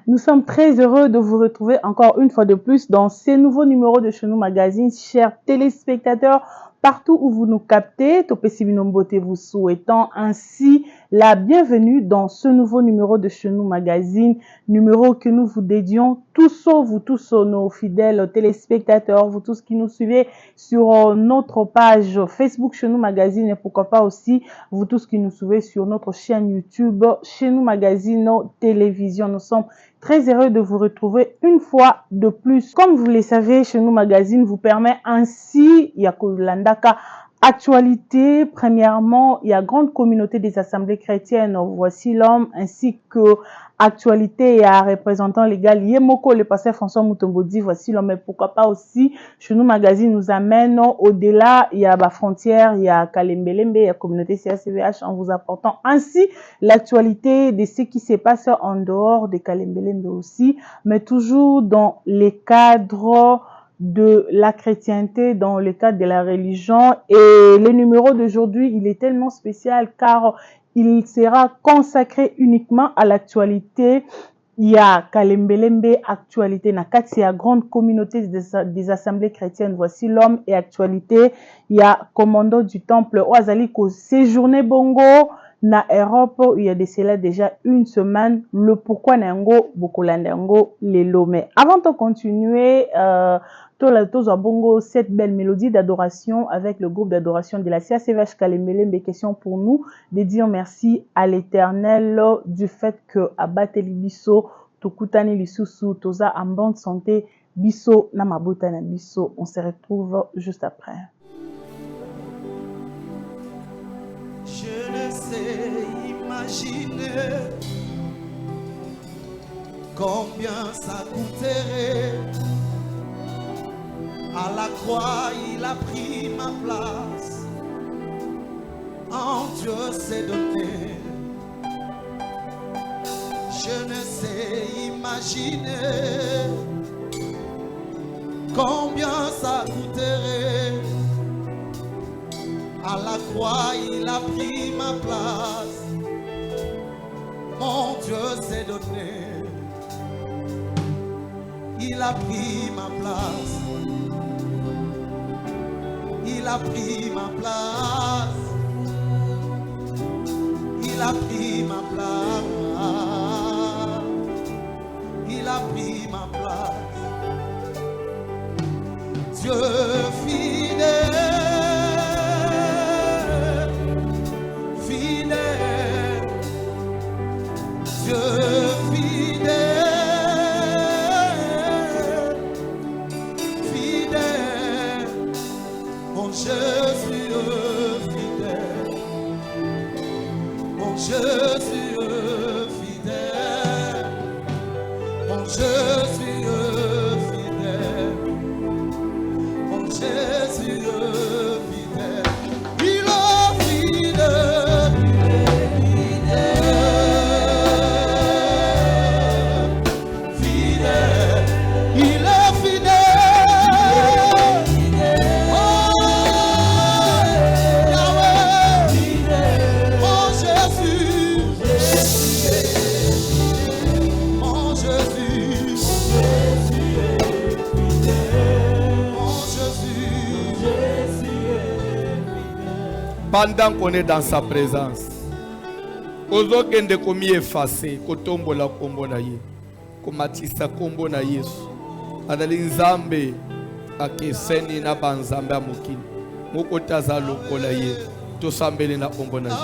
Nous sommes très heureux de vous retrouver encore une fois de plus dans ces nouveaux numéros de Chenou Magazine. Chers téléspectateurs, partout où vous nous captez, Topesi Binombote vous souhaitant ainsi la bienvenue dans ce nouveau numéro de Chenou Magazine, numéro que nous vous dédions tous, vous tous nos fidèles téléspectateurs, vous tous qui nous suivez sur notre page Facebook Chenou Magazine et pourquoi pas aussi vous tous qui nous suivez sur notre chaîne YouTube Chenou Magazine Télévision. Nous sommes très heureux de vous retrouver une fois de plus. Comme vous le savez, Chenou Magazine vous permet ainsi, Yakolandaka, actualité. Premièrement, il y a grande communauté des assemblées chrétiennes, Voici l'homme, ainsi que actualité et à représentant légal Yemoko, le pasteur François Mutombodi, Voici l'homme, mais pourquoi pas aussi, Chenou Magazine nous amène au-delà, il y a la frontière, il y a Kalembelembe, il y a communauté CACVH, en vous apportant ainsi l'actualité de ce qui se passe en dehors de Kalembelembe aussi, mais toujours dans les cadres de la chrétienté, dans le cadre de la religion. Et le numéro d'aujourd'hui, il est tellement spécial car il sera consacré uniquement à l'actualité. Il y a Kalembelembe, actualité, Nakati, il y a grande communauté des assemblées chrétiennes, Voici l'homme et actualité. Il y a commando du temple, Oazaliko, séjourné Bongo, na Europe, il y a de cela déjà une semaine, le pourquoi Nango, Bokolandango, Lelo. Mais avant de continuer, Bongo, cette belle mélodie d'adoration avec le groupe d'adoration de la CACVH Kalembelembe, question pour nous de dire merci à l'Éternel du fait que Abateli Bisso, Tokutani Lisusu, Toza en bonne santé, Bisso, Namabota na Bisso. On se retrouve juste après. Je ne sais imaginer combien ça coûterait. À la croix, il a pris ma place. En Dieu s'est donné. Je ne sais imaginer combien ça coûterait. À la croix, il a pris ma place. Mon Dieu s'est donné. Il a pris ma place. Il a pris ma place. Il a pris ma place. Il a pris ma place. Dieu fidèle. Pendant qu'on est dans sa présence, ozokende komi effacé, kotombola kombo na ye, komatisa kombo na Yesu. Adali nzambe akeseni na banzambe amokini. Moko taza lokola ye, tosambele na kombo na Yesu.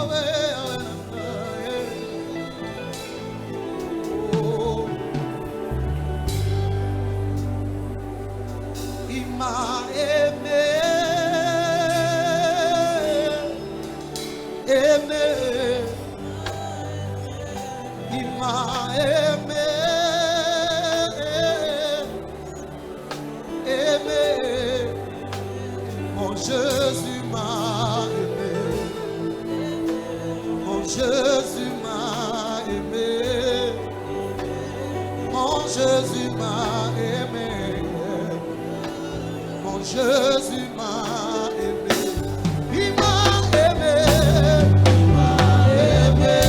Jésus m'a aimé. Il m'a aimé. Il m'a aimé.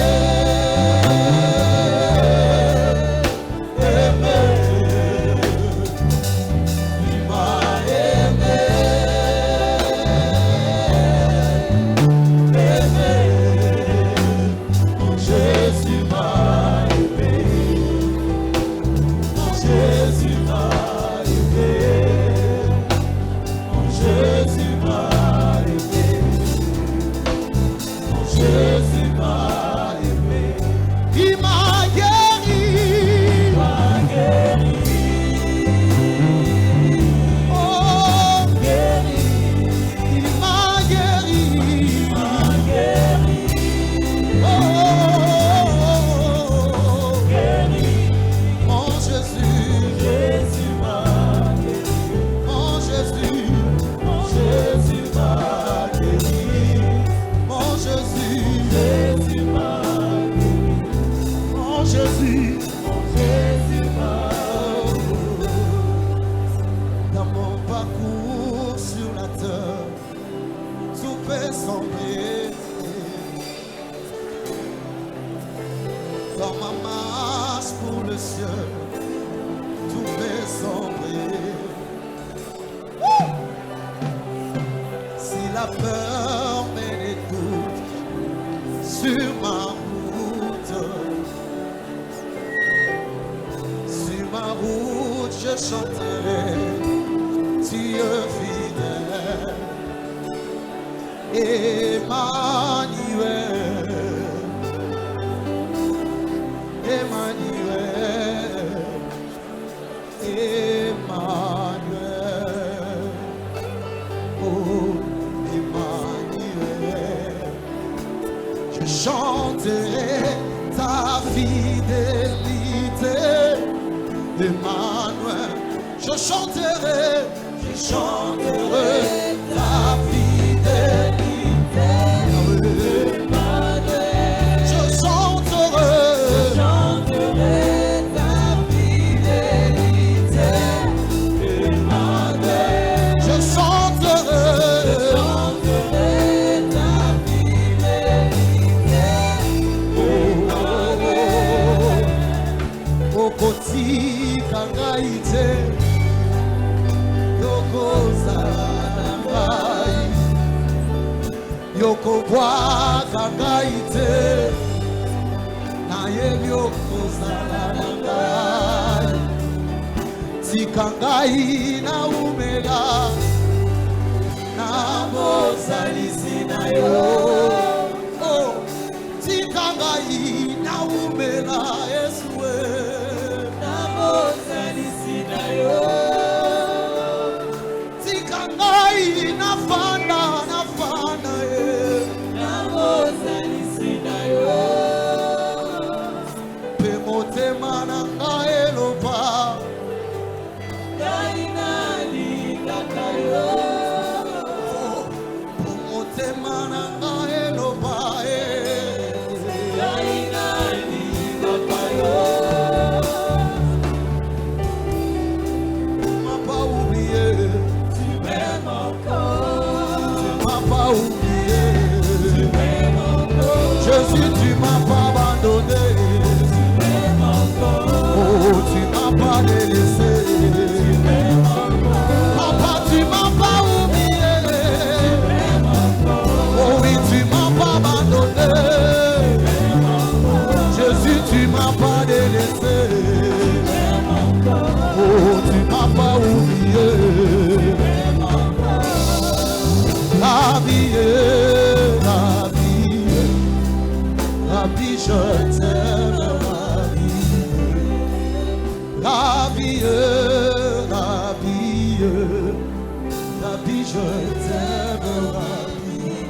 Jésus m'a aimé. Il m'a guéri. Oh, guéri. Il m'a guéri. Oh, guéri. Mon Jésus. Jésus m'a guéri. Mon Jésus. Mon Jésus m'a guéri. Mon Jésus. Jésus m'a guéri. Mon Jésus. Mon Jésus m'a guéri. Dans mon parcours sur la terre, tout peut sembler. Dans ma marche pour le ciel, tout peut sombrer. Si la peur met des doutes sur ma route, je chanterai, Dieu fidèle, Emmanuel. Emmanuel, Emmanuel, oh Emmanuel, je chanterai ta fidélité, Emmanuel, je chanterai ta fidélité, Emmanuel, je chanterai. Yoko kwa kangaite na yoko zalanga tikangai na umega na mozalisi na yo oh tikangai na umega Yesue na mozalisi na yo tikangai na fana Jésus, tu m'as pas abandonné. Oh, tu m'as pas délaissé. Papa, tu m'as pas oublié. Oh oui, tu m'as pas abandonné. Jésus, tu m'as pas délaissé. Oh, tu m'as pas oublié. La vie est la vie. La vie, je t'aime, la vie, la vie, la vie, je t'aime, la vie.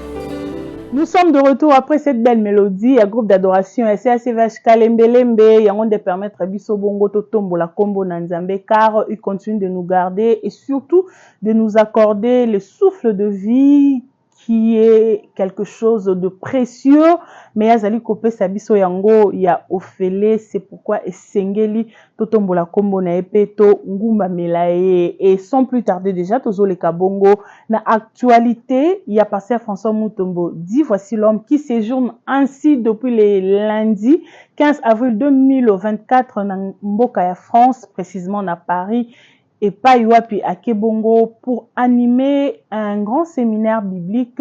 Nous sommes de retour après cette belle mélodie. Un groupe d'adoration SACVH Kalembelembe. Yangon de permettre à Biso Bongo Totombo la Combo Nanzambe car il continue de nous garder et surtout de nous accorder le souffle de vie qui est quelque chose de précieux. Mais Yazali Kope Sabiso Yango ya Ophélé, c'est pourquoi Esengeli Totombola Kombo na Epeto Ngumba Melae. Et sans plus tarder déjà, Tozo le Kabongo, na actualité, il y a passé François Moutombo dit voici l'homme qui séjourne ainsi depuis le lundi 15 avril 2024 na Mboka ya France, précisément à Paris. Et pas Iwapi à Kebongo pour animer un grand séminaire biblique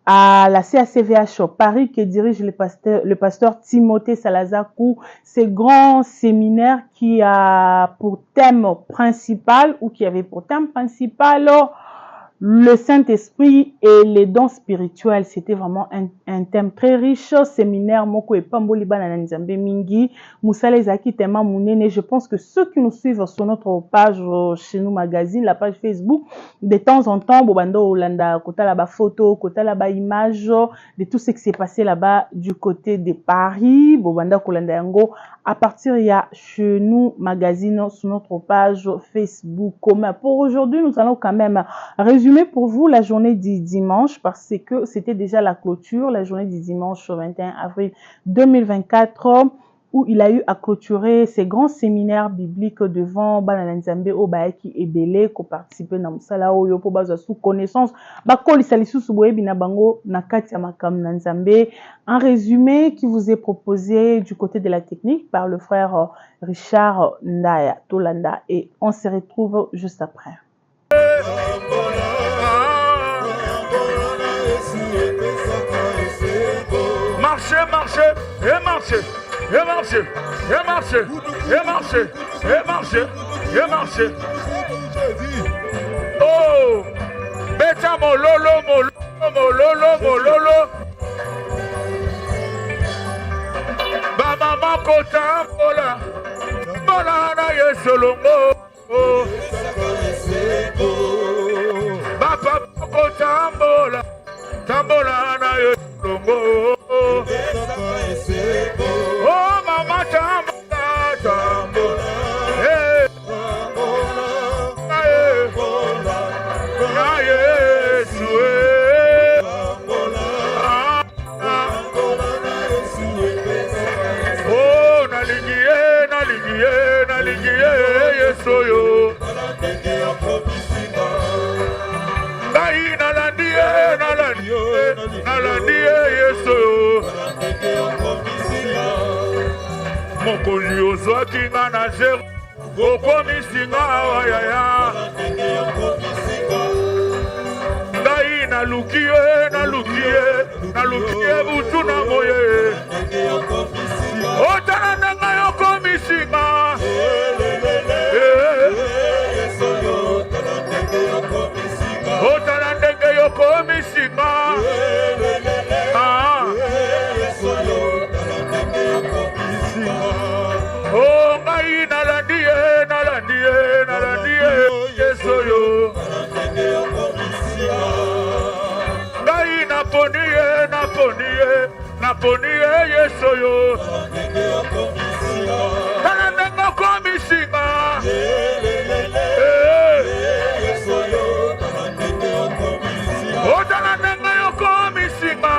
à la CACVH Paris que dirige le pasteur Timothée Salazakou. Ce grand séminaire qui a pour thème principal ou qui avait pour thème principal le Saint-Esprit et les dons spirituels. C'était vraiment un thème très riche. Séminaire Moko et Pamboli Bana Nzambe Mingi. Moussala Ezaki Tema Mounene. Je pense que ceux qui nous suivent sur notre page chez nous magazine, la page Facebook, de temps en temps, Bobando Olanda, Kota là-bas photo, Kota là-bas image de tout ce qui s'est passé là-bas du côté de Paris. Bobanda Kolanda Yango. À partir, il y a chez nous magazine sur notre page Facebook. Mais pour aujourd'hui, nous allons quand même résumer pour vous la journée du dimanche parce que c'était déjà la clôture, la journée du dimanche 21 avril 2024 où il a eu à clôturer ces grands séminaires bibliques devant Bana Nzambe Obaeki et Belé qui ont participé dans Moussala Oyo pour baser sous connaissance. Bakoli Salisu Suboye Binabango Nakatia Makam Nzambe. Un résumé qui vous est proposé du côté de la technique par le frère Richard Ndaya Tolanda et on se retrouve juste après. Marchez, marchez, et marchez, et marchez, et marchez, et marchez, et marchez, et marchez. Oh, bêta mololo, mololo, mololo, mololo. Baba makota mola, mola na yesolongo. Baba makota mola, tambola na yesolongo. Oh mama tambola, tambola, hey, tambola, na Yesu, oh nalingiye, nalingiye, nalingiye Yesu yo. Nai nalandiye, nalandiye, nalandiye Yesu yo. Mokonzi ozwaki nga na zero okomisinga awayaya ngai naluki ye, naluki ye, naluki ye butu na moye otala ndenge yokomisinga otala ndenge yokomisinga oh ngai nalandiye, nalandiye, nalandiye Yesu yo. Ngai naponiye, naponiye, naponiye Yesu yo. Nalandenga komisinga oh nalandenga yo komisinga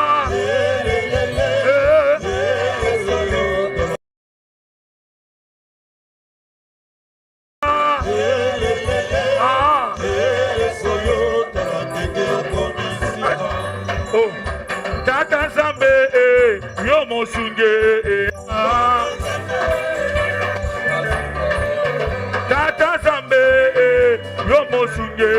Tata Zambe yo mosunge Tata Zambe yo mosunge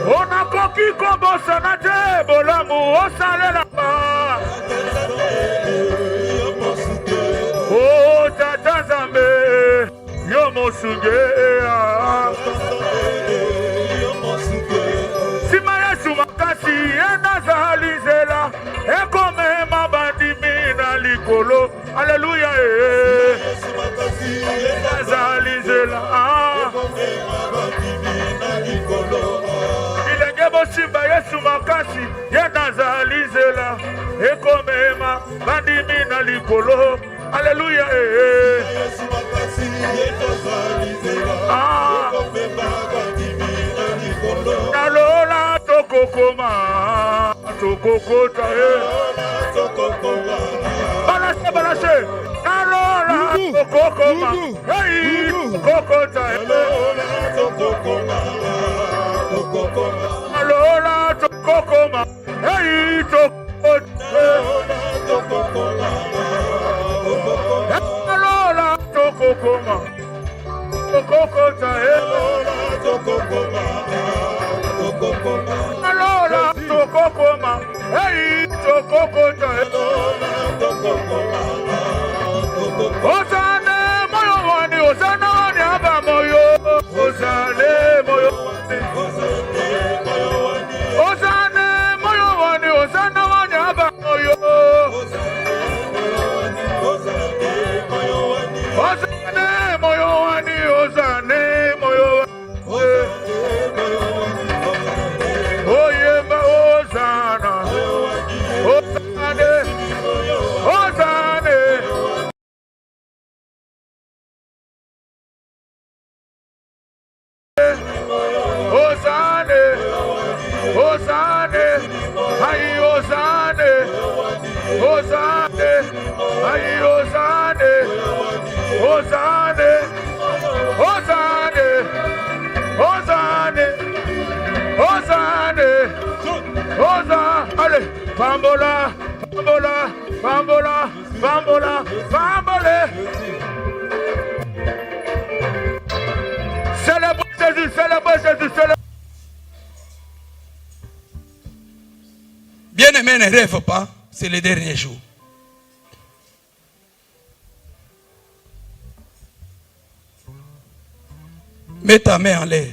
ona koki kobosa na te bolamu osalela oh Tata Zambe yo mosunge Nazalizela ekome mabandimi na likolo Alléluia Nazalizela Ilenge bosimba Yesu makasi ye nazalizela ekome mabandimi na likolo Alléluia Yesu makasi ye nazalizela ekome mabandimi na likolo Nalola tokokoma tokokota tokokoma balase balase nalola tokokoma hey tokokota nalola tokokoma tokokoma nalola tokokoma hey tokokota tokokoma nalola tokokoma tokokota nalola tokokoma Alola tokokoma, hey tokokota, alola tokokoma, Osane moyo wani, osana wani aba moyo, Hosanna, aïe, Hosanna, Hosanna, aïe, Hosanna, Hosanna, Hosanna, Hosanna, Hosanna, Hosanna, allez, bambola, bambola, bambola, bambola, bambola. Célébrez Jésus, célébrez Jésus, célébrez. Bien-aimé, ne rêve pas, c'est le dernier jour. Mets ta main en l'air.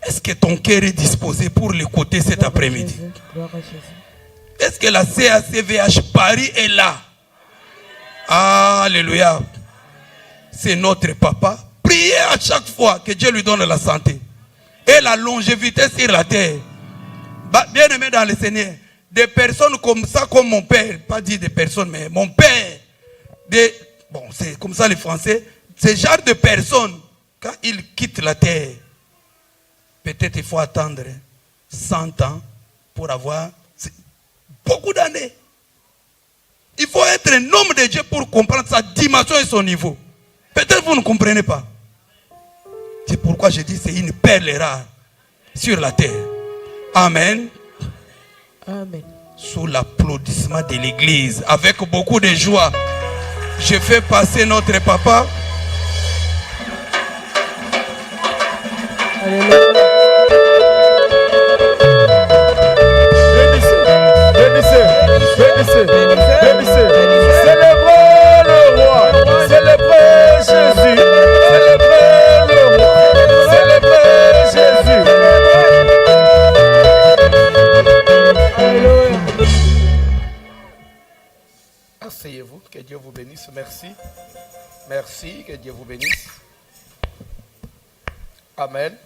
Est-ce que ton cœur est disposé pour l'écouter cet après-midi? Est-ce que la CACVH Paris est là? Alléluia. C'est notre papa. Priez à chaque fois que Dieu lui donne la santé et la longévité sur la terre. Bien aimé dans le Seigneur, des personnes comme ça, comme mon père, pas dire des personnes, mais mon père, bon, c'est comme ça les Français, ce genre de personnes, quand ils quittent la terre, peut-être il faut attendre 100 ans pour avoir beaucoup d'années. Il faut être un homme de Dieu pour comprendre sa dimension et son niveau. Peut-être vous ne comprenez pas. C'est pourquoi je dis c'est une perle rare sur la terre. Amen. Amen. Sous l'applaudissement de l'église, avec beaucoup de joie, je fais passer notre papa. Alléluia. Célébrez le roi, célébrez Jésus, célébrez le roi, célébrez Jésus. Alléluia. Asseyez-vous, que Dieu vous bénisse. Merci. Merci, que Dieu vous bénisse. Amen.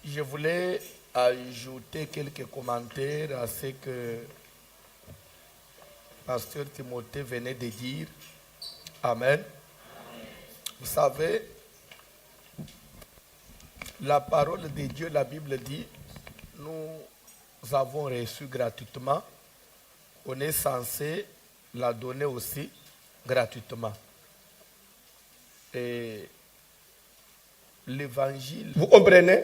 Je voulais ajouter quelques commentaires à ce que Pasteur Timothée venait de dire. Amen. Vous savez, la parole de Dieu, la Bible dit, nous avons reçu gratuitement, on est censé la donner aussi gratuitement. Et l'évangile, vous comprenez?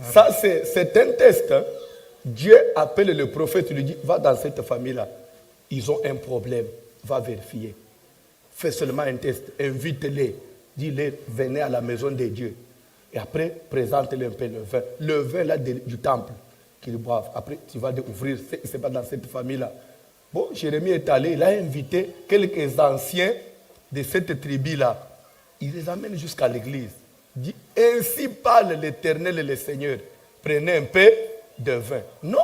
Ça, c'est un test. Hein? Dieu appelle le prophète, il lui dit, va dans cette famille-là. Ils ont un problème, va vérifier. Fais seulement un test, invite-les, dis-les, venez à la maison de Dieu. Et après, présente-les un peu le vin. Le vin là du temple qu'ils boivent. Après, tu vas découvrir ce qui se passe dans cette famille-là. Bon, Jérémie est allé, il a invité quelques anciens de cette tribu-là. Il les amène jusqu'à l'église. Il dit, ainsi parle l'Éternel et le Seigneur. Prenez un peu de vin. Non,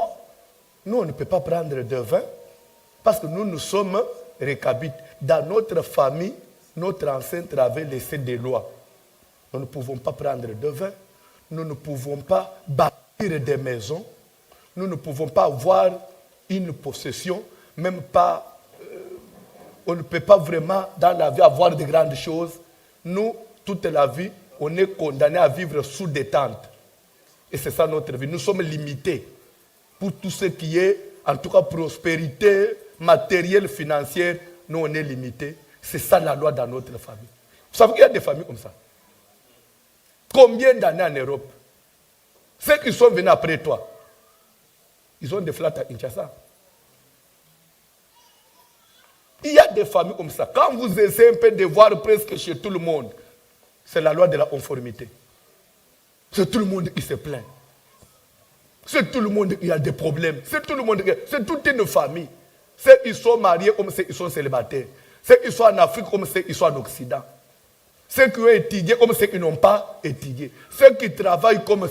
nous on ne peut pas prendre de vin parce que nous sommes récabites. Dans notre famille, notre ancêtre avait laissé des lois. Nous ne pouvons pas prendre de vin. Nous ne pouvons pas bâtir des maisons. Nous ne pouvons pas avoir une possession. Même pas, on ne peut pas vraiment dans la vie avoir de grandes choses. Nous, toute la vie, on est condamné à vivre sous des tentes. Et c'est ça notre vie. Nous sommes limités pour tout ce qui est, en tout cas, prospérité matérielle, financière. Nous, on est limités. C'est ça la loi dans notre famille. Vous savez qu'il y a des familles comme ça. Combien d'années en Europe? Ceux qui sont venus après toi, ils ont des flats à Kinshasa. Il y a des familles comme ça. Quand vous essayez un peu de voir presque chez tout le monde, c'est la loi de la conformité. C'est tout le monde qui se plaint. C'est tout le monde qui a des problèmes. C'est tout le monde qui... C'est toute une famille. Ceux qui sont mariés comme ceux qui sont célibataires. Ceux qui sont en Afrique comme ceux qui sont en Occident. Ceux qui ont étudié comme ceux qui n'ont pas étudié. Ceux qui travaillent comme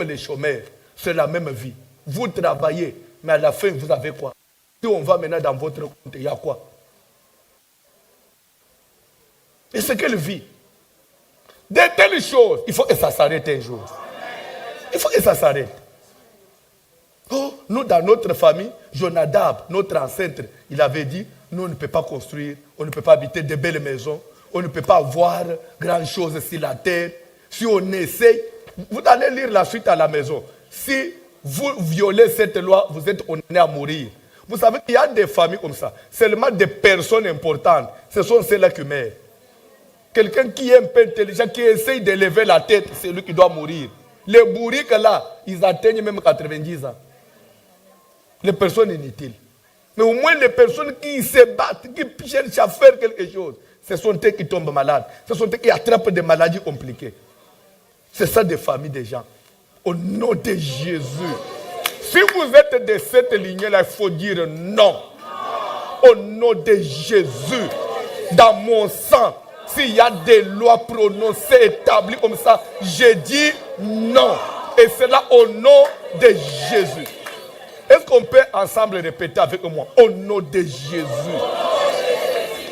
les chômeurs. C'est la même vie. Vous travaillez, mais à la fin, vous avez quoi? Si on va maintenant dans votre compte, il y a quoi? Et c'est quelle vie? De telles choses, il faut que ça s'arrête un jour. Il faut que ça s'arrête. Oh, nous, dans notre famille, Jonadab, notre ancêtre, il avait dit, nous, on ne peut pas construire, on ne peut pas habiter de belles maisons, on ne peut pas avoir grand chose sur la terre. Si on essaye, vous allez lire la suite à la maison. Si vous violez cette loi, vous êtes condamné à mourir. Vous savez qu'il y a des familles comme ça. Seulement des personnes importantes, ce sont celles-là qui meurent. Quelqu'un qui est un peu intelligent, qui essaye de lever la tête, c'est lui qui doit mourir. Les bourriques là, ils atteignent même 90 ans. Les personnes inutiles. Mais au moins les personnes qui se battent, qui cherchent à faire quelque chose, ce sont eux qui tombent malades. Ce sont eux qui attrapent des maladies compliquées. C'est ça des familles des gens. Au nom de Jésus. Si vous êtes de cette lignée-là, il faut dire non. Au nom de Jésus. Dans mon sang, s'il y a des lois prononcées, établies comme ça, je dis non. Et c'est là au nom de Jésus. Est-ce qu'on peut ensemble répéter avec moi? Au nom de Jésus.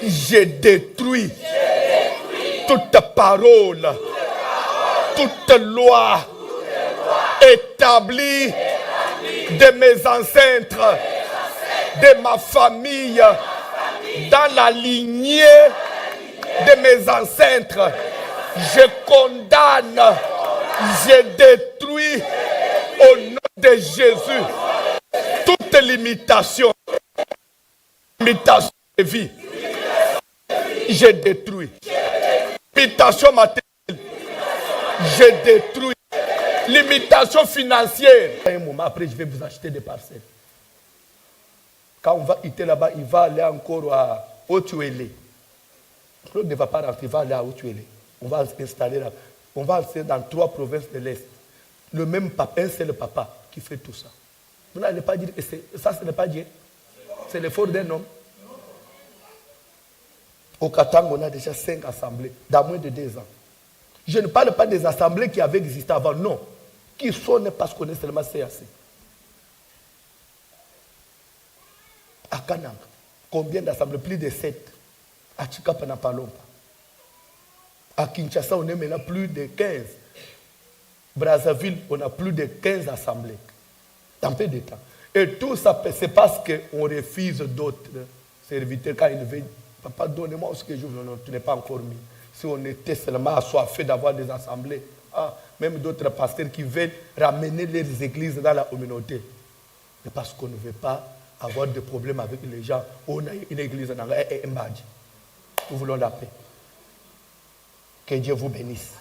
Je détruis toute parole, toute loi établie de mes ancêtres, de ma famille, dans la lignée de mes ancêtres. Je condamne, je détruis au nom de Jésus toute limitation de vie. Je détruis. Limitation matérielle. Je détruis. Limitation financière. Un moment après, je vais vous acheter des parcelles. Quand on va quitter là-bas, il va aller encore à Otuele. Claude ne va pas rentrer, il va aller à Otuele. On va s'installer là. On va aller dans 3 provinces de l'Est. Le même papa, un seul papa qui fait tout ça. Vous n'allez pas dire que ça, ce n'est pas Dieu. C'est l'effort d'un homme. Au Katanga, on a déjà 5 assemblées dans moins de 2 ans. Je ne parle pas des assemblées qui avaient existé avant, non. Qui sont parce qu'on est seulement CAC. À Kananga, combien d'assemblées? Plus de 7. À Chikapa, n'a pas longtemps. À Kinshasa, on est maintenant plus de 15. Brazzaville, on a plus de 15 assemblées. Dans peu de temps. Et tout ça, c'est parce qu'on refuse d'autres serviteurs quand ils veulent. Papa, donnez-moi ce que je veux. Non, tu n'es pas encore mis. Si on était seulement assoiffé d'avoir des assemblées, même d'autres pasteurs qui veulent ramener leurs églises dans la communauté. C'est parce qu'on ne veut pas avoir de problèmes avec les gens. On a une église dans un badge. Nous voulons la paix. Que Dieu vous bénisse.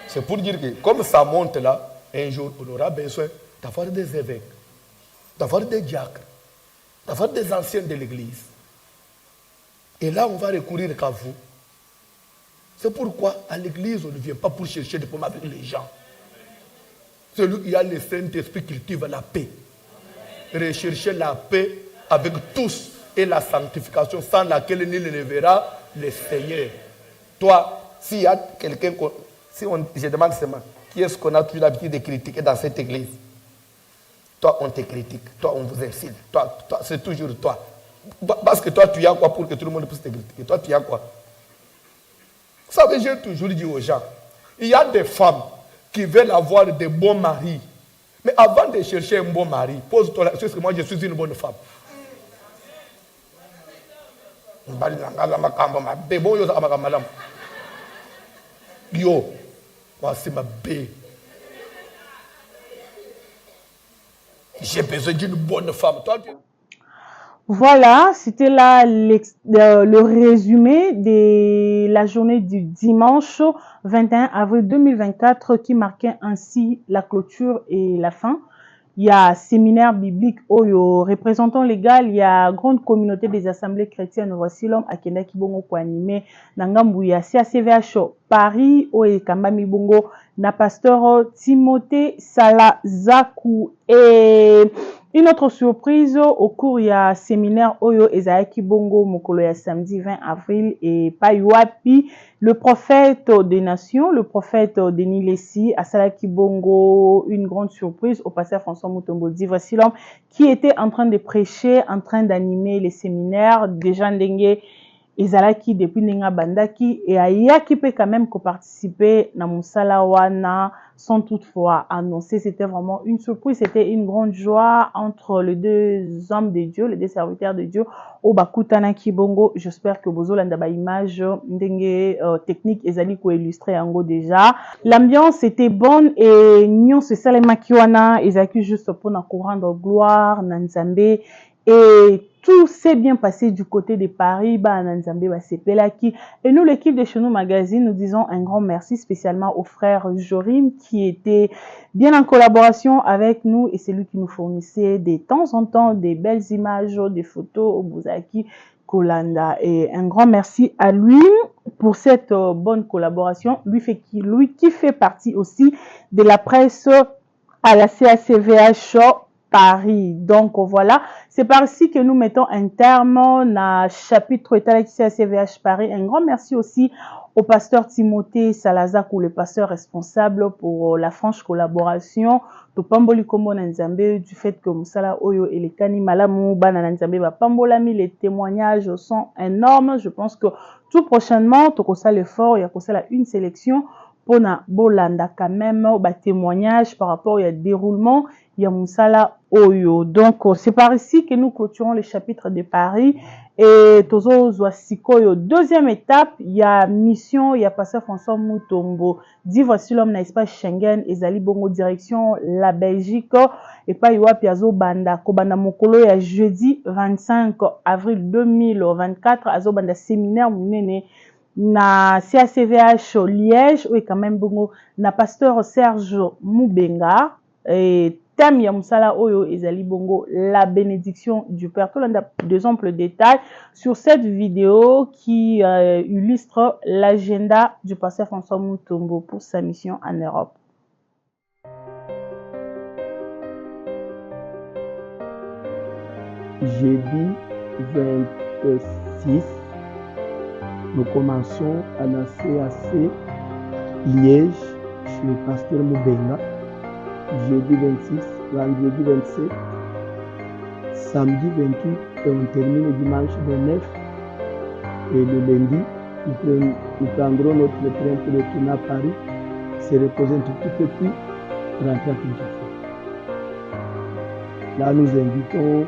C'est pour dire que comme ça monte là, un jour, on aura besoin d'avoir des évêques, d'avoir des diacres, d'avoir des anciens de l'église. Et là, on va recourir qu'à vous. C'est pourquoi à l'église, on ne vient pas pour chercher des problèmes avec les gens. Celui qui a le Saint-Esprit cultive la paix. Rechercher la paix avec tous et la sanctification sans laquelle nul ne verra le Seigneur. Toi, s'il y a quelqu'un, je demande seulement, qui est-ce qu'on a toujours l'habitude de critiquer dans cette église? Toi, on te critique. Toi, on vous incite. Toi, c'est toujours toi. Parce que toi, tu as quoi pour que tout le monde puisse te critiquer? Toi, tu as quoi? Vous savez, j'ai toujours dit aux gens, il y a des femmes qui veulent avoir de bons maris. Mais avant de chercher un bon mari, pose-toi la question, est-ce que moi je suis une bonne femme? Yo, voici ma bé. J'ai besoin d'une bonne femme. Toi, tu... Voilà, c'était là le résumé de la journée du dimanche 21 avril 2024 qui marquait ainsi la clôture et la fin. Il y a séminaire biblique Oyo, représentant légal, il y a grande communauté des assemblées chrétiennes. Voici l'homme à Kenda Kibongo ko animé Nangambu ya CACVH Paris Oye Kambami Bongo na pasteur Timothée Salazaku. Et une autre surprise au cours il y a séminaire Oyo Ezaaki Bongo Mokolo ya samedi 20 avril et Payuapi, le prophète des nations, le prophète Denis Lessi, Asalaki Bongo, une grande surprise au pasteur François Mutombodi. Voici l'homme qui était en train de prêcher, en train d'animer les séminaires. Déjà Ndengue, ezalaki depuis Nenga Bandaki et ayaki peut quand même participer na Musala wana sans toutefois annoncer. C'était vraiment une surprise, c'était une grande joie entre les deux hommes de Dieu, les deux serviteurs de Dieu au Bakutana Kibongo. J'espère que vous avez ba image ndenge technique ezali ko illustrer yango déjà. L'ambiance était bonne et nyon se salema kiwana ezaki juste pour na rendre gloire na Nzambe. Et tout s'est bien passé du côté de Paris, et nous, l'équipe de Chenou Magazine, nous disons un grand merci spécialement au frère Jorim qui était bien en collaboration avec nous et c'est lui qui nous fournissait de temps en temps des belles images, des photos au Bouzaki Kolanda. Et un grand merci à lui pour cette bonne collaboration, lui qui fait partie aussi de la presse à la CACVH Paris. Donc voilà, c'est par ici que nous mettons un terme à chapitre CACVH Paris. Un grand merci aussi au pasteur Timothée Salazar, le pasteur responsable pour la franche collaboration de Pamboli Kombo Nzambe, du fait que Musala Oyo et les Kani Malamu Bana Nzambe ba Pambolami, les témoignages sont énormes. Je pense que tout prochainement, tu as l'effort, il y a une sélection pour na bolanda quand même ba témoignage par rapport au déroulement ya Musala Oyo. Donc c'est par ici que nous clôturons le chapitre de Paris et tozo Zouasikoyo. Deuxième étape, il y a mission, il y a pasteur François Mutombo. Dit voici l'homme na espace Schengen ezali bongo direction la Belgique et pas yoa piazo banda ko banda mokolo ya jeudi 25 avril 2024 azo banda séminaire munene na CACVH Liège ou quand même bongo na pasteur Serge Moubenga et thème ya musala oyo ezali bongo la bénédiction du Père. Tout l'un des amples détails sur cette vidéo qui illustre l'agenda du pasteur François Mutombo pour sa mission en Europe. Jeudi 26, nous commençons à la CAC Liège chez le pasteur Moubenga. Jeudi 26, vendredi 27, samedi 28 et on termine le dimanche 29. Et le lundi, nous prendrons notre train pour retourner à Paris, se reposer un tout petit peu puis rentrer à Kinshasa. Là, nous invitons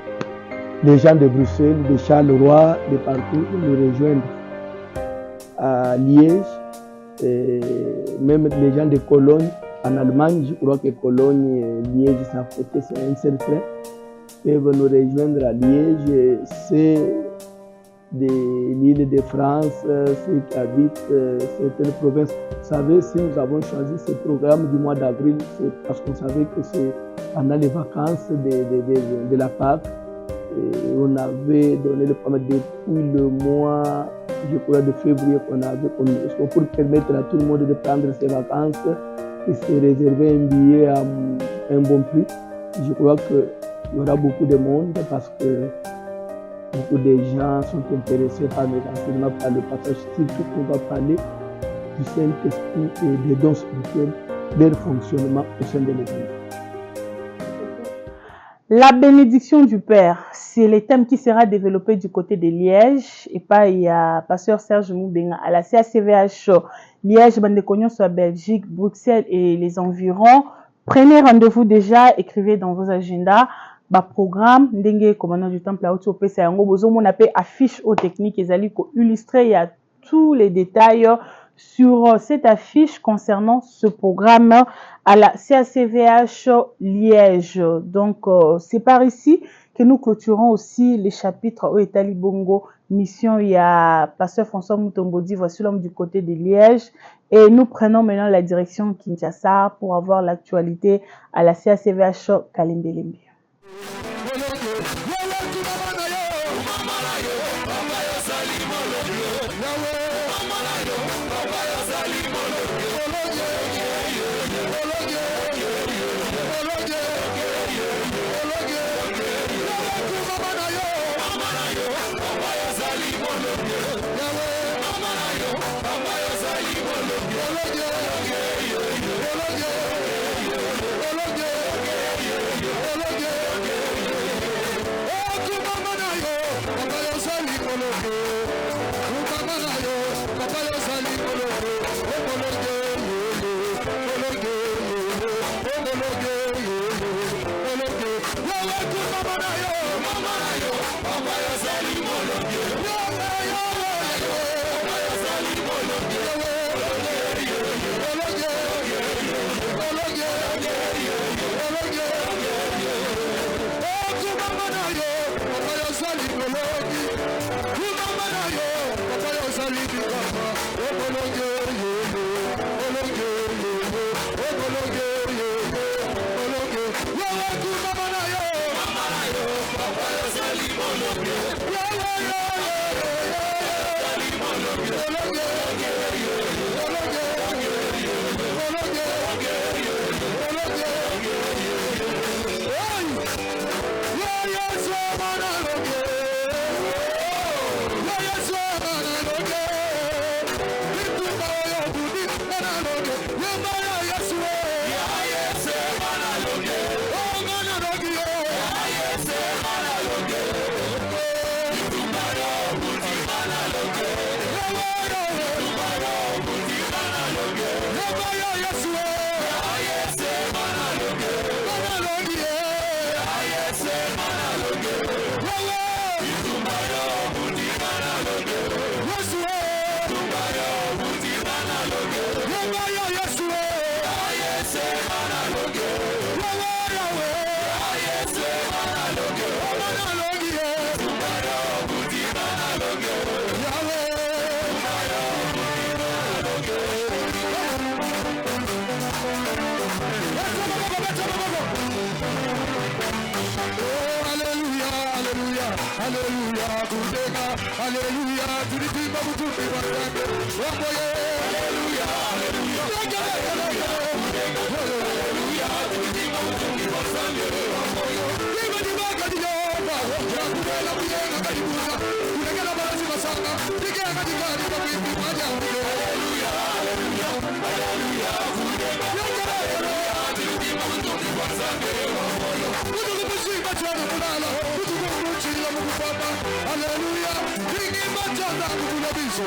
les gens de Bruxelles, de Charleroi, de partout, pour nous rejoindre à Liège, et même les gens de Cologne. En Allemagne, je crois que Cologne et Liège, c'est à côté, c'est un seul train. Peuvent nous rejoindre à Liège. C'est de l'île de France, ceux qui habitent certaines provinces. Vous savez, si nous avons choisi ce programme du mois d'avril, c'est parce qu'on savait que c'est pendant les vacances de la Pâque. Et on avait donné le programme depuis le mois, je crois, de février pour permettre à tout le monde de prendre ses vacances et se réserver un billet à un bon prix. Je crois qu'il y aura beaucoup de monde parce que beaucoup de gens sont intéressés par les enseignements, par le passage, surtout qu'on va parler du Saint-Esprit et des dons spirituels, leur fonctionnement au sein de l'Église. La bénédiction du Père, c'est le thème qui sera développé du côté de Liège. Et pas, il y a pasteur Serge Moubenga à la CACVH Liège, Bandekognon sur la Belgique, Bruxelles et les environs. Prenez rendez-vous déjà, écrivez dans vos agendas. Programme, ndenge commandant du temple à Otio Pesa Yango, bozo mon appel affiche aux techniques et zali ko illustrer, il y a tous les détails sur cette affiche concernant ce programme à la CACVH Liège. Donc, c'est par ici que nous clôturons aussi les chapitres au Etali Bongo mission. Il y a pasteur François Mutombo dit voici l'homme du côté de Liège. Et nous prenons maintenant la direction Kinshasa pour avoir l'actualité à la CACVH Kalembelembe. Alléluia, Kudeka, Alléluia, Tulipima Mutupi Wasande, Wamoye, Alléluia, Alléluia, Alléluia, Tulipima Mutupi Wasande, Wamoye, Lima Dimaka Diyoba, Yakubela Muyenga Kadibuza, Kulekela Barasi Masanga, Tikea Kadikari Mabindi Maja, Alléluia, Alléluia, Alléluia, Kudeka, Alléluia, Tulipima Mutupi Wasande, Wamoye, Kutuku Mushima Chana Mulala, Kutuku Muchila Mukupapa, Alléluia, Kingi Machana Mukulabiso,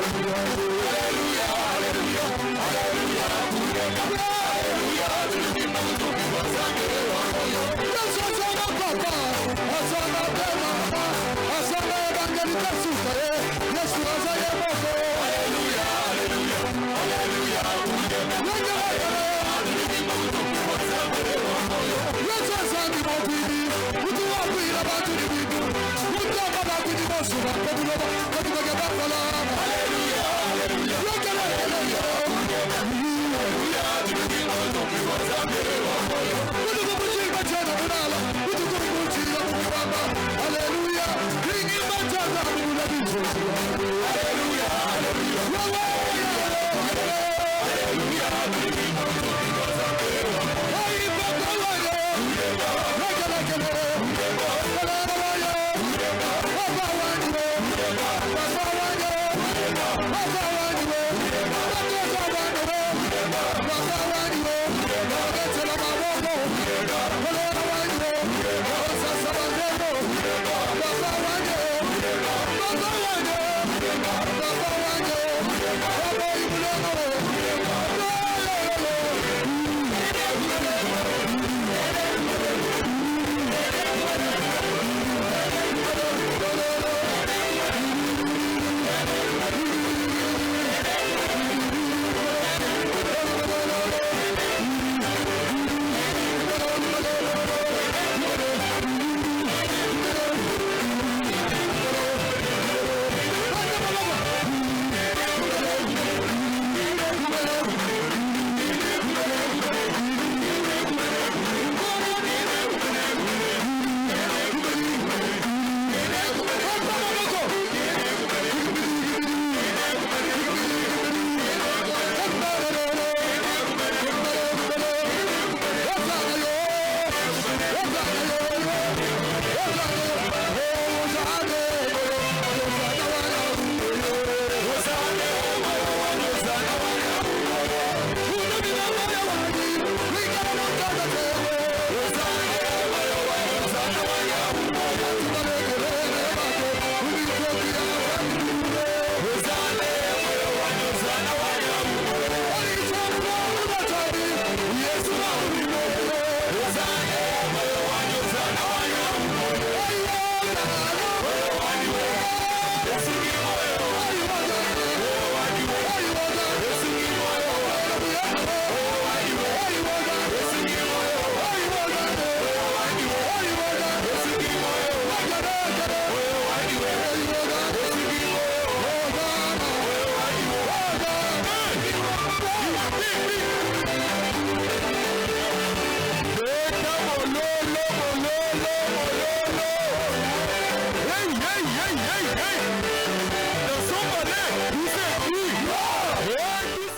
Alléluia, Alléluia, Alléluia, Kudeka, Alléluia, Tulipima Mutupi Wasande, Wamoye, Asana Papa, Asana Bema, Asana Evangelita Sukaye, Yesu Azaye Moko, Alléluia, Alléluia, Alléluia, Kudeka, Alléluia, Tulipima Mutupi Wasande, Wamoye, Yesu Azani Mopidi, Utuwa Pira Baturi Bidu, Utama Baturi Mosura, Kabuloba, Kabuloba Bakalama, Alléluia, Alléluia, Alléluia, Alléluia, Tulipima Mutupi Wasande, Wamoye, Utuwa Mushima Chana Munala, Utuwa Mushila Mukupapa, Alléluia, Kingi Machana Mukulabiso, Alléluia, Alléluia, Alléluia, Tulipima Mutupi Wasande, Wamoye,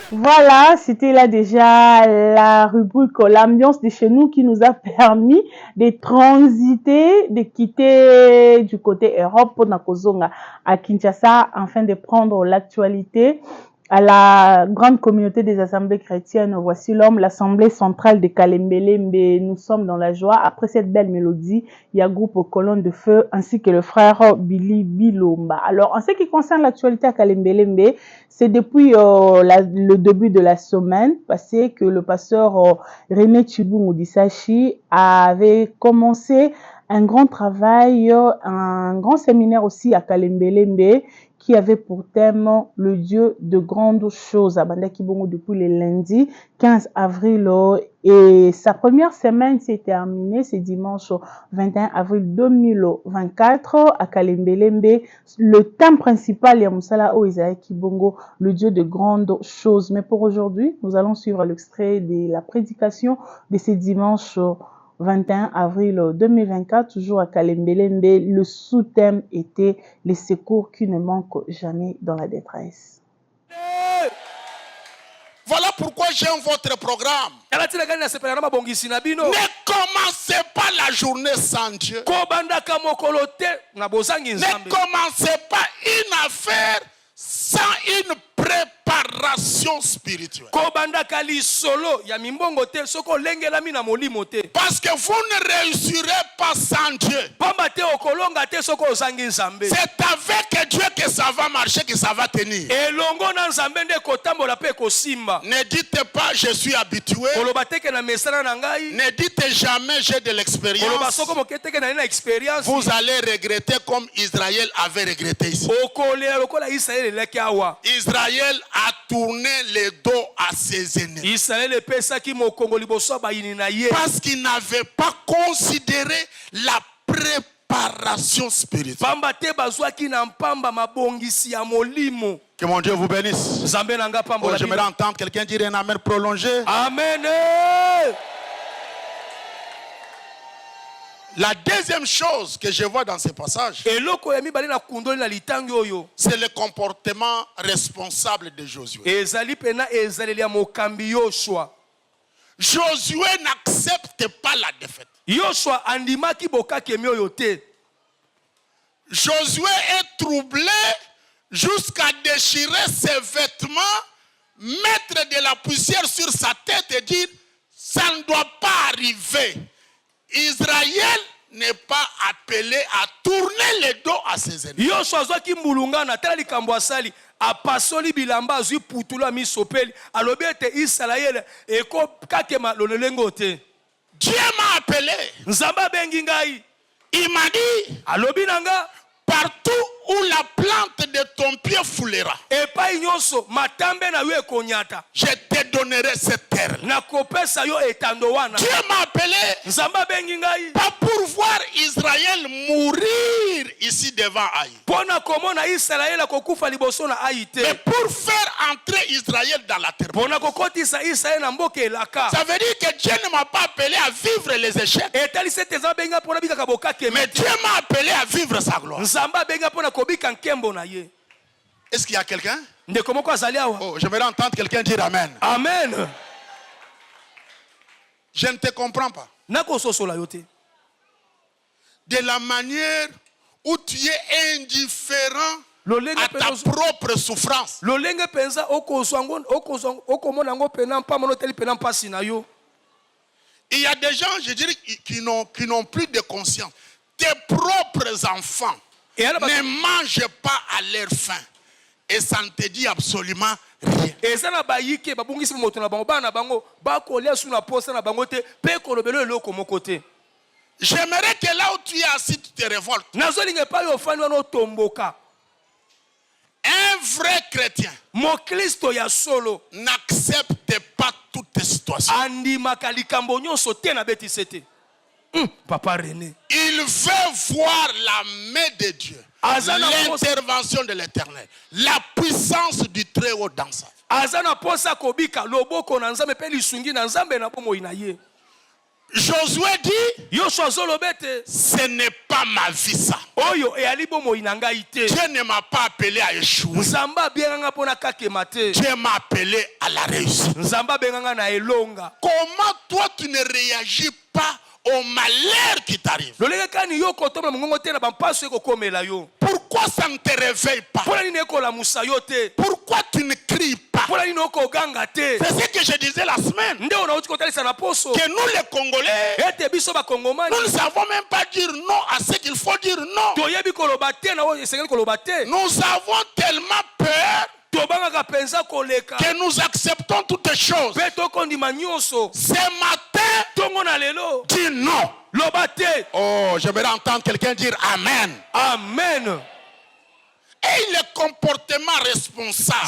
Voilà, c'était là déjà la rubrique l'ambiance de chez nous qui nous a permis de transiter, de quitter du côté Europe pour Nakozonga à Kinshasa afin de prendre l'actualité à la grande communauté des assemblées chrétiennes. Voici l'homme, l'assemblée centrale de Kalembelembe. Nous sommes dans la joie. Après cette belle mélodie, il y a groupe Colonne de Feu ainsi que le frère Billy Bilomba. Alors, en ce qui concerne l'actualité à Kalembelembe, c'est depuis le début de la semaine passée que le pasteur René Chibou Disachi avait commencé un grand travail, un grand séminaire aussi à Kalembelembe, qui avait pour thème le Dieu de grandes choses à Bandaki Bongo depuis le lundi 15 avril. Et sa première semaine s'est terminée ce dimanche 21 avril 2024 à Kalembelembe. Le thème principal est Moussala O Isaaki Bongo, le Dieu de grandes choses. Mais pour aujourd'hui, nous allons suivre l'extrait de la prédication de ce dimanche 21 avril 2024, toujours à Kalembelembe. Le sous-thème était les secours qui ne manquent jamais dans la détresse. Voilà pourquoi j'aime votre programme. Ne commencez pas la journée sans Dieu. Ne commencez pas une affaire sans une préparation spirituelle. Parce que vous ne réussirez pas sans Dieu. C'est avec Dieu que ça va marcher, que ça va tenir. Ne dites pas je suis habitué. Ne dites jamais j'ai de l'expérience. Vous allez regretter comme Israël avait regretté ici. Israël a tourné le dos à ses ennemis. Parce qu'il n'avait pas considéré la préparation spirituelle. Que mon Dieu vous bénisse. Oh, j'aimerais entendre quelqu'un dire un amen prolongé. Amen. La deuxième chose que je vois dans ce passage, c'est le comportement responsable de Josué. Josué n'accepte pas la défaite. Josué est troublé jusqu'à déchirer ses vêtements, mettre de la poussière sur sa tête et dire ça ne doit pas arriver. Israël n'est pas appelé à tourner le dos à ses ennemis. Dieu m'a appelé. Il m'a dit, partout où la plante de ton pied foulera, je te donnerai cette terre. Dieu m'a appelé pas pour voir Israël mourir ici devant Haï, mais pour faire entrer Israël dans la terre. Ça veut dire que Dieu ne m'a pas appelé à vivre les échecs, mais Dieu m'a appelé à vivre sa gloire. Est-ce qu'il y a quelqu'un? Oh, j'aimerais entendre quelqu'un dire Amen. Amen. Je ne te comprends pas. De la manière où tu es indifférent à ta propre souffrance. Il y a des gens, je dirais, qui n'ont plus de conscience. Tes propres enfants ne mangent pas à leur faim. Et ça ne te dit absolument rien. J'aimerais que là où tu es assis, tu te révoltes. Un vrai chrétien n'accepte pas toutes les situations. Papa René. Il veut voir la main de Dieu, l'intervention de l'Éternel, la puissance du Très-Haut dans sa vie. Josué dit, ce n'est pas ma vie ça. Dieu ne m'a pas appelé à échouer. Dieu m'a appelé à la réussite. Comment toi tu ne réagis pas au malheur qui t'arrive? Pourquoi ça ne te réveille pas? Pourquoi tu ne cries pas? C'est ce que je disais la semaine. Que nous les Congolais, nous ne savons même pas dire non à ce qu'il faut dire non. Nous avons tellement peur que nous acceptons toutes les choses. Ce matin, dis non. Oh, j'aimerais entendre quelqu'un dire Amen. Amen. Et le comportement responsable.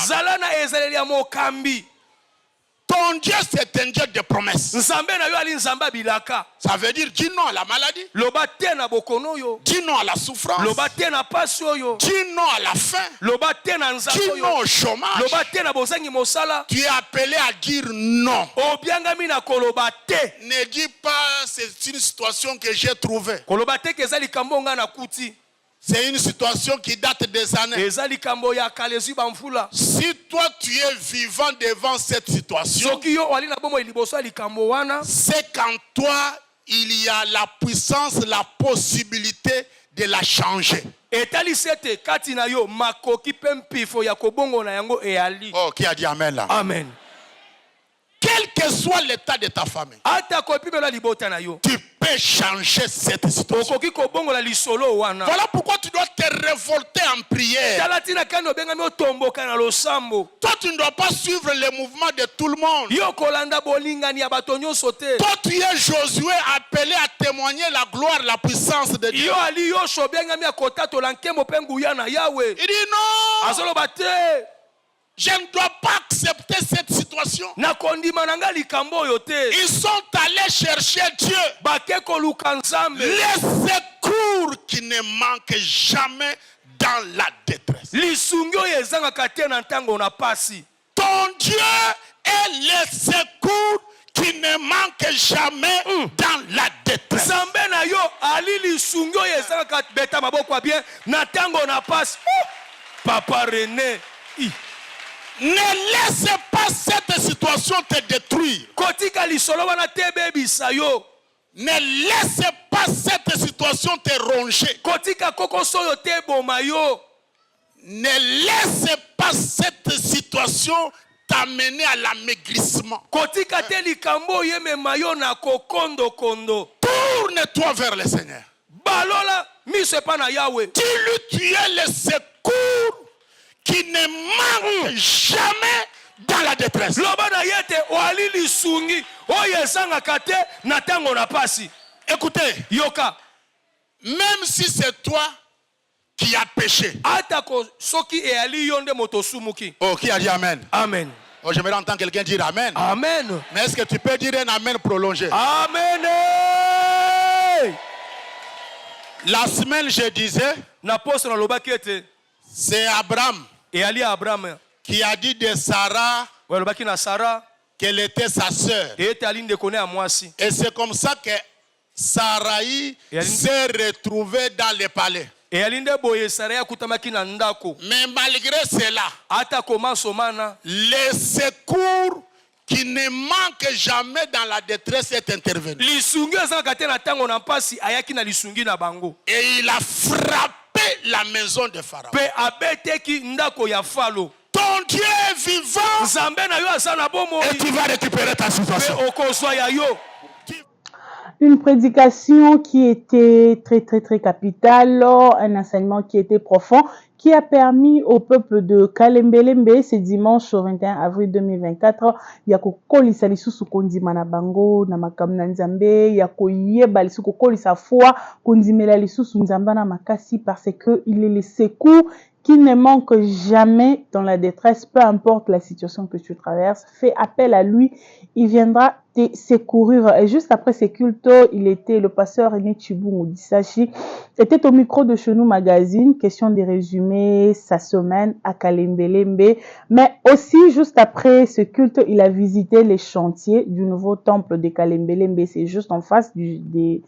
Ton Dieu, c'est un Dieu de promesses. Nzambe na yo ali nzamba bilaka. Ça veut dire, dis non à la maladie. Loba te na bokono yo. Dis non à la souffrance. Loba te na pasi yo. Dis non à la faim. Loba te na nzako yo. Dis non au chômage. Loba te na bozangi mosala. Tu es appelé à dire non. Obiangami na koloba te. Ne dis pas, c'est une situation que j'ai trouvée. Koloba te ke ezali kambo nga na kuti. C'est une situation qui date des années. Ezali kambo ya kalezi bamfula. Si toi tu es vivant devant cette situation, Soki yo wali na bomo liboso ali kambo wana. c'est qu'en toi il y a la puissance, la possibilité de la changer. Etali sete kati na yo makoki pempifo ya kobongo na yango eali. Oh, qui a dit amen là? Amen. Quel que soit l'état de ta famille, Ata kopi bela libota na yo. tu peux changer cette situation. Okoki kobongo la lisolo wana. Voilà pourquoi tu dois te révolter en prière. Talatina kano bengami otomboka na losambo. Toi, tu ne dois pas suivre les mouvements de tout le monde. Yo kolanda bolingani ya bato nyonso te. Toi, tu es Josué appelé à témoigner la gloire, la puissance de Dieu. Yo ali yo shobengami ya kotatu lankemo penguya na Yahweh. Il dit non, Azoloba te. je ne dois pas accepter cette situation. Na kondima nanga likambo yo te. Ils sont allés chercher Dieu. Bake koluka nzambe. Les secours qui ne manquent jamais dans la détresse. Lisungyo yezanga kate na ntango na pasi. Ton Dieu est les secours qui ne manquent jamais dans la détresse. Nzambe na yo ali lisungyo yezanga kate beta maboko bien na ntango na pasi. Papa René. Ne laisse pas cette situation te détruire. Kotika lisolo wana te bebisa yo. Ne laisse pas cette situation te ronger. Kotika kokoso yo te boma yo. Ne laisse pas cette situation t'amener à l'amaigrissement. Kotika te likambo yeme mayo na kokondo kondo. Tourne-toi vers le Seigneur. Balola mi sepa na Yahweh. Dis-lui tu es le secours qui ne manque jamais dans la détresse. Loba na yete wali lisungi oyezanga kate na tango na pasi. Écoutez, Yoka. même si c'est toi qui as péché. Atako soki e ali yonde motosumuki. Oh, qui a dit amen? Amen. Oh, j'aimerais entendre quelqu'un dire amen. Amen. Mais est-ce que tu peux dire un amen prolongé? Amen. La semaine, je disais, Na poste na loba kete. c'est Abraham E ali Abraham. qui a dit de Sarah Ouais lobaki na Sarah. qu'elle était sa sœur. E ete ali ndeko ne ya mwasi. Et c'est comme ça que Sarai s'est retrouvée dans le palais. E ali nde boye Sarah kutamaki na ndako. Mais malgré cela, Ata koma somana. le secours qui ne manque jamais dans la détresse est intervenu. Lisungi ezanga kate na tango na pasi ayaki na lisungi na bango. Et il a frappé la maison de Pharaon. Pe abeteki ndako ya falo. Ton Dieu est vivant Nzambe na yo asa na bomo. et tu vas récupérer ta situation. Pe okozwa ya yo. Une prédication qui était très capitale, un enseignement qui était profond, qui a permis au peuple de Kalembelembe ce dimanche 21 avril 2024 ya kokolisa lisusu kondima na bango na makambo na Nzambe, ya koyeba lisusu kokolisa foi kondimela lisusu Nzamba na makasi parce que il est le secours qui ne manque jamais dans la détresse, peu importe la situation que tu traverses. Fais appel à lui, il viendra te secourir. Et juste après ce culte, il était le pasteur René Chibungu Disachi, était au micro de Chenou Magazine, question de résumer sa semaine à Kalembelembe. Mais aussi, juste après ce culte, il a visité les chantiers du nouveau temple de Kalembelembe. C'est juste en face du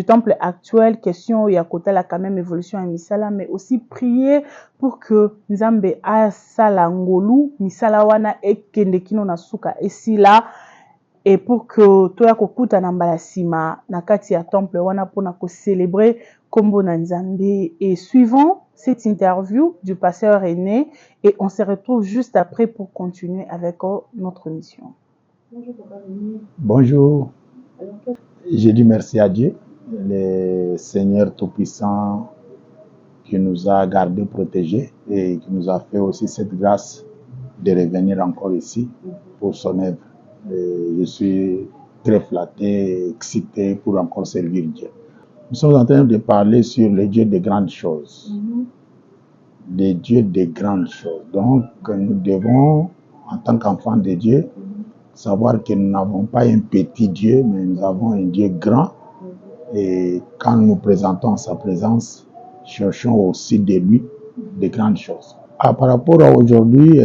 temple actuel. Question, il y a côté là quand même évolution à Misala, mais aussi prier pour que Nzambe asala ngolu misala wana ekende kino na suka esila et pour que toya kokuta na mbala sima na kati ya temple wana pona ko célébrer kombo na Nzambe. Et suivant cette interview du pasteur René, et on se retrouve juste après pour continuer avec notre mission. Bonjour. Je dis merci à Dieu, le Seigneur Tout-Puissant, qui nous a gardés, protégés et qui nous a fait aussi cette grâce de revenir encore ici pour son œuvre. Et je suis très flatté, excité pour encore servir Dieu. Nous sommes en train de parler sur le Dieu des grandes choses. Le Dieu des grandes choses. Donc, nous devons, en tant qu'enfants de Dieu, savoir que nous n'avons pas un petit Dieu, mais nous avons un Dieu grand. Et quand nous nous présentons à sa présence, cherchons aussi de lui de grandes choses. Par rapport à aujourd'hui,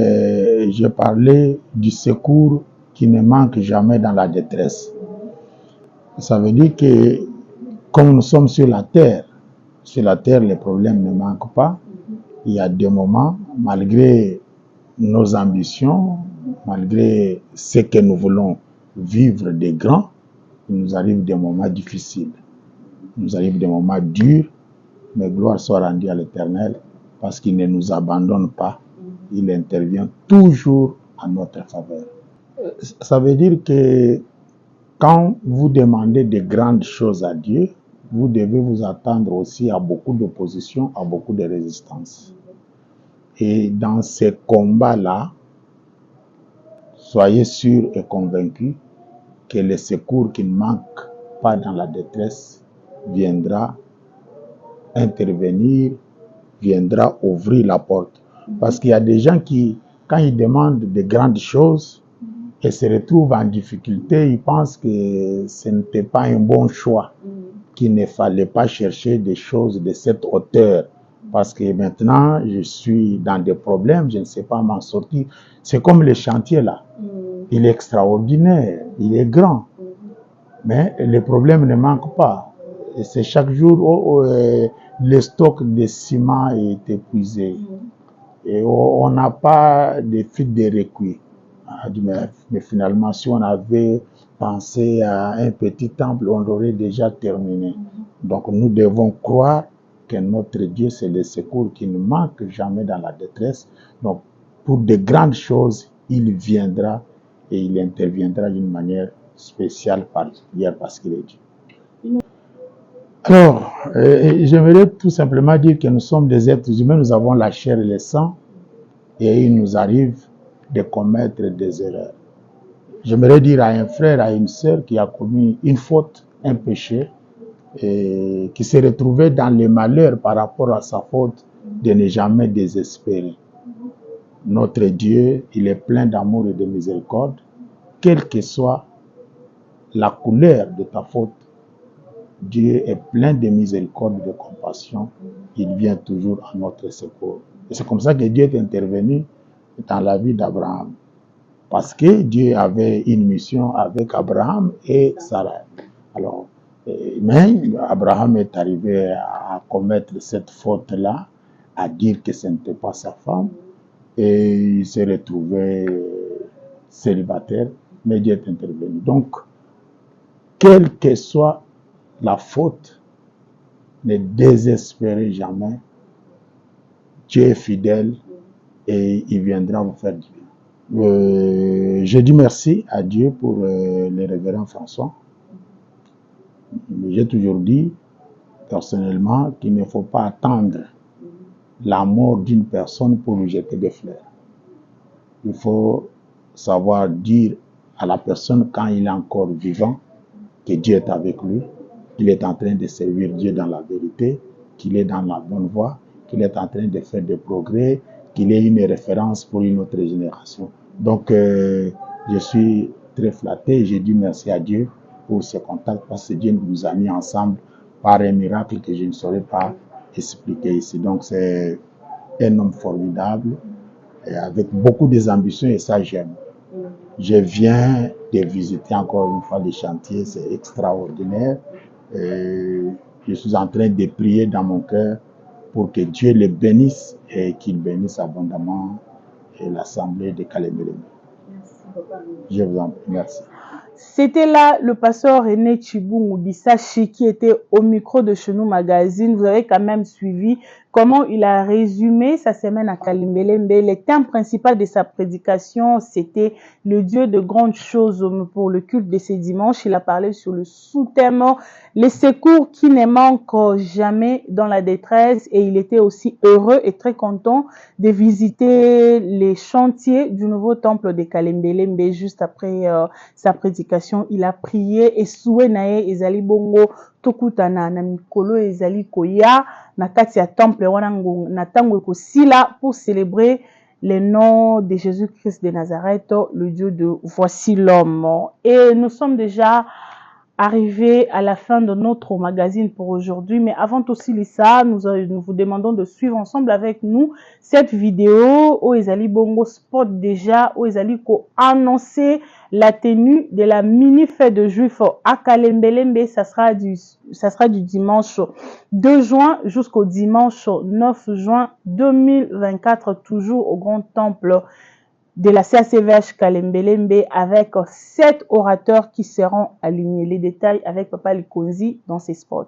j'ai parlé du secours qui ne manque jamais dans la détresse. Ça veut dire que comme nous sommes sur la terre, les problèmes ne manquent pas. Il y a des moments, malgré nos ambitions, malgré ce que nous voulons vivre de grand, il nous arrive des moments difficiles. Il nous arrive des moments durs, mais gloire soit rendue à l'Éternel parce qu'il ne nous abandonne pas. Il intervient toujours en notre faveur. Ça veut dire que quand vous demandez de grandes choses à Dieu, vous devez vous attendre aussi à beaucoup d'opposition, à beaucoup de résistance. Et dans ces combats-là, soyez sûrs et convaincus que le secours qui ne manque pas dans la détresse viendra intervenir, viendra ouvrir la porte. Parce qu'il y a des gens qui, quand ils demandent de grandes choses et se retrouvent en difficulté, ils pensent que ce n'était pas un bon choix, qu'il ne fallait pas chercher des choses de cette hauteur. Parce que maintenant, je suis dans des problèmes, je ne sais pas m'en sortir. C'est comme le chantier là. Il est extraordinaire, il est grand. Mais les problèmes ne manquent pas. Et c'est chaque jour, le stock de ciment est épuisé. Et on n'a pas de fuite de recueil. Mais finalement, si on avait pensé à un petit temple, on l'aurait déjà terminé. Donc nous devons croire que notre Dieu, c'est le secours qui ne manque jamais dans la détresse. Donc pour de grandes choses, il viendra et il interviendra d'une manière spéciale, particulière, parce qu'il est Dieu. Alors, j'aimerais tout simplement dire que nous sommes des êtres humains, nous avons la chair et le sang, et il nous arrive de commettre des erreurs. J'aimerais dire à un frère, à une sœur qui a commis une faute, un péché, et qui s'est retrouvé dans le malheur par rapport à sa faute, de ne jamais désespérer. Notre Dieu, il est plein d'amour et de miséricorde, quelle que soit la couleur de ta faute. Dieu est plein de miséricorde et de compassion. Il vient toujours à notre secours. Et c'est comme ça que Dieu est intervenu dans la vie d'Abraham. Parce que Dieu avait une mission avec Abraham et Sarah. Alors, mais Abraham est arrivé à commettre cette faute-là, à dire que ce n'était pas sa femme. Et il s'est retrouvé célibataire, mais Dieu est intervenu. Donc, quelle que soit la faute, ne désespérez jamais. Dieu est fidèle et il viendra vous faire du bien. Je dis merci à Dieu pour le révérend François. J'ai toujours dit, personnellement, qu'il ne faut pas attendre la mort d'une personne pour lui jeter des fleurs. Il faut savoir dire à la personne quand il est encore vivant que Dieu est avec lui, qu'il est en train de servir Dieu dans la vérité, qu'il est dans la bonne voie, qu'il est en train de faire des progrès, qu'il est une référence pour une autre génération. Donc, je suis très flatté et je dis merci à Dieu pour ce contact parce que Dieu nous a mis ensemble par un miracle que je ne saurais pas expliquer ici. Donc, c'est un homme formidable et avec beaucoup d'ambitions et ça, j'aime. Je viens de visiter encore une fois les chantiers, c'est extraordinaire. Et je suis en train de prier dans mon cœur pour que Dieu les bénisse et qu'il bénisse abondamment l'assemblée de Kalembele. Je vous en prie, merci. C'était là le pasteur René Chibou Bissachi qui était au micro de Chenou Magazine. Vous avez quand même suivi comment il a résumé sa semaine à Kalimbelembe. Le thème principal de sa prédication, c'était le Dieu de grandes choses pour le culte de ce dimanche. Il a parlé sur le sous-thème, les secours qui ne manquent jamais dans la détresse. Et il était aussi heureux et très content de visiter les chantiers du nouveau temple de Kalimbelembe juste après sa prédication. Il a prié et souhait nae ezali bongo tokutana na mikolo ezali koya na kati ya temple wana na tango ko sila pour célébrer le nom de Jésus-Christ de Nazareth, le Dieu de Voici l'homme. Et nous sommes déjà arrivés à la fin de notre magazine pour aujourd'hui. Mais avant tout ça, nous vous demandons de suivre ensemble avec nous cette vidéo où Ezali Bongo Sport déjà, où Ezali ko annoncer la tenue de la mini-fête de Juifs à Kalembelembe. Ça sera du dimanche 2 juin jusqu'au dimanche 9 juin 2024, toujours au Grand Temple de la CACVH Kalembelembe, avec 7 orateurs qui seront alignés. Les détails avec Papa Likonzi dans ses spots.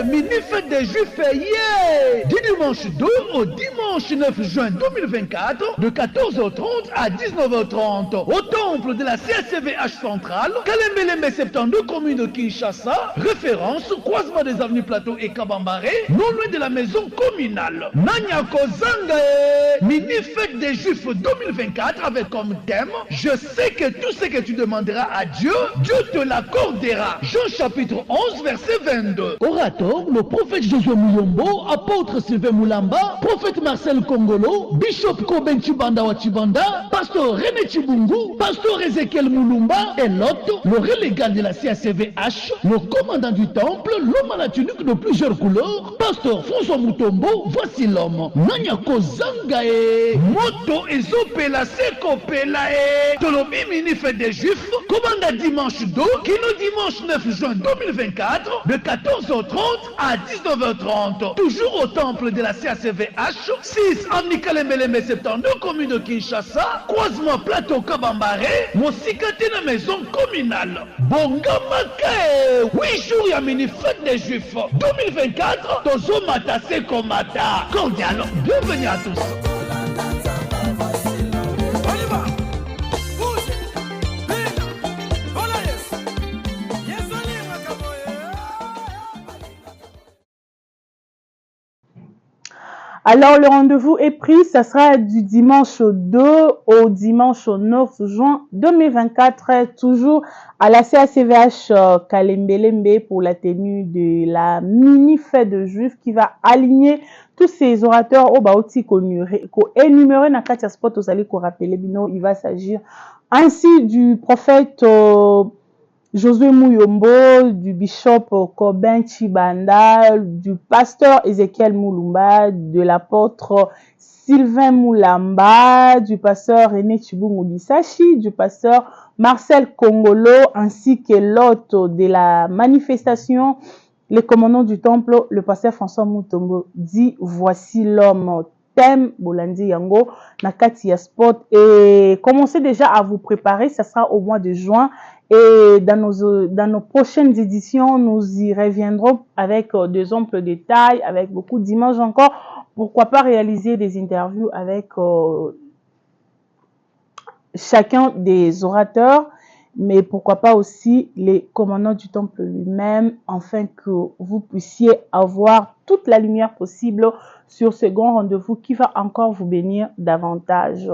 Mini-fête des Juifs, yeah! Du dimanche 2 au dimanche 9 juin 2024, de 14h30 à 19h30, au temple de la CACVH centrale, Kalembelembe 72, commune de Kinshasa, référence, croisement des avenues Plateau et Kabambaré, non loin de la maison communale. Nanyako Zangae, mini-fête des Juifs 2024 avec comme thème, je sais que tout ce que tu demanderas à Dieu, Dieu te l'accordera. Jean chapitre 11, verset 22. Orateur, le prophète Josué Muyombo, apôtre Sylvain Moulamba, prophète Marcel Kongolo, bishop Koben Chibanda wa Chibanda, pasteur René Chibungu, pasteur Ezekiel Moulumba et l'autre, le relégal de la CACVH, le commandant du temple, l'homme à la tunique de plusieurs couleurs, pasteur François Moutombo, voici l'homme. Nanyako Zangae, moto ezopela seko pelae, tolobi mini fête des Juifs, commanda dimanche 2, kino dimanche 9 juin 2024, de 14h30 à 19h30, toujours au temple de la CACVH, 6 avenue Kalembelembe 72, commune de Kinshasa, croisement Plateau Kabambaré, Mosikatena maison communale. Bongamake, 8 jours ya mini fête des Juifs 2024, Tozo Mata Seko Mata. Cordial, bienvenue à tous. Alors, le rendez-vous est pris. Ça sera du dimanche 2 au dimanche 9 juin 2024, toujours à la CACVH Kalembelembe pour la tenue de la mini-fête de Juifs qui va aligner tous ces orateurs au Baoti ko énuméré na katia spot aux allez ko rappeler bino. Il va s'agir ainsi du prophète Josué Muyombo, du bishop Koben Chibanda, du pasteur Ezekiel Moulumba, de l'apôtre Sylvain Moulamba, du pasteur René Chibungu Lisachi, du pasteur Marcel Kongolo, ainsi que l'hôte de la manifestation, le commandant du temple, le pasteur François Moutombo, dit voici l'homme. Thème Bolandi Yango Nakati Sport, et commencez déjà à vous préparer. Ça sera au mois de juin. Et dans nos prochaines éditions, nous y reviendrons avec des amples détails, avec beaucoup d'images encore. Pourquoi pas réaliser des interviews avec chacun des orateurs, mais pourquoi pas aussi les commandants du temple lui-même, afin que vous puissiez avoir toute la lumière possible sur ce grand rendez-vous qui va encore vous bénir davantage.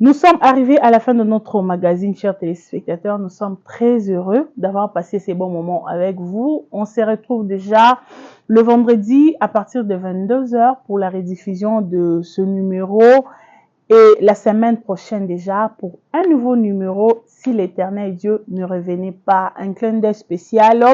Nous sommes arrivés à la fin de notre magazine, chers téléspectateurs. Nous sommes très heureux d'avoir passé ces bons moments avec vous. On se retrouve déjà le vendredi à partir de 22h pour la rediffusion de ce numéro. Et la semaine prochaine déjà pour un nouveau numéro, si l'Éternel Dieu ne revenait pas. Un clin d'œil spécial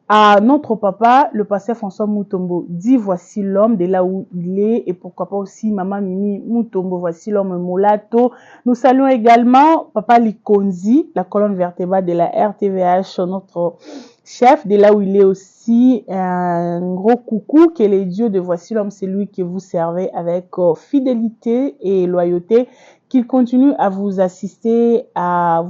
à notre papa, le pasteur François Moutombo, dit voici l'homme de là où il est, et pourquoi pas aussi maman Mimi Moutombo, voici l'homme Molato. Nous saluons également papa Likonzi, la colonne vertébrale de la RTVH, notre chef, de là où il est aussi. Un gros coucou, que les dieux de voici l'homme, c'est lui que vous servez avec fidélité et loyauté, qu'il continue à vous assister, à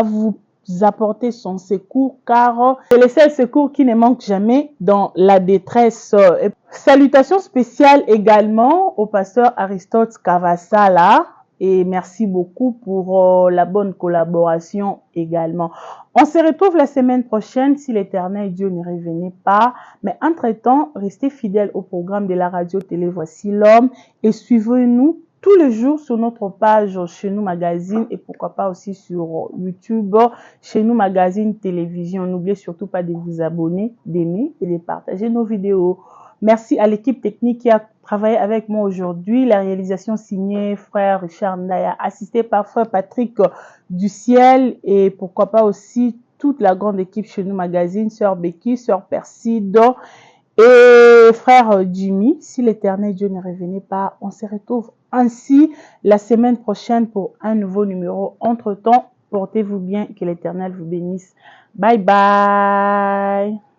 vous apporter son secours, car c'est le seul secours qui ne manque jamais dans la détresse. Et salutations spéciales également au pasteur Aristote Kavasala, et merci beaucoup pour la bonne collaboration également. On se retrouve la semaine prochaine si l'Éternel Dieu ne revenait pas, mais entre-temps, restez fidèles au programme de la radio-télé Voici l'homme et suivez-nous tous les jours sur notre page Chez Nous Magazine et pourquoi pas aussi sur YouTube, Chez Nous Magazine Télévision. N'oubliez surtout pas de vous abonner, d'aimer et de partager nos vidéos. Merci à l'équipe technique qui a travaillé avec moi aujourd'hui. La réalisation signée frère Richard Ndaya, assisté par frère Patrick du Ciel et pourquoi pas aussi toute la grande équipe Chez Nous Magazine, sœur Becky, sœur Perside et frère Jimmy. Si l'Éternel Dieu ne revenait pas, on se retrouve ainsi la semaine prochaine pour un nouveau numéro. Entre-temps, portez-vous bien, que l'Éternel vous bénisse. Bye bye.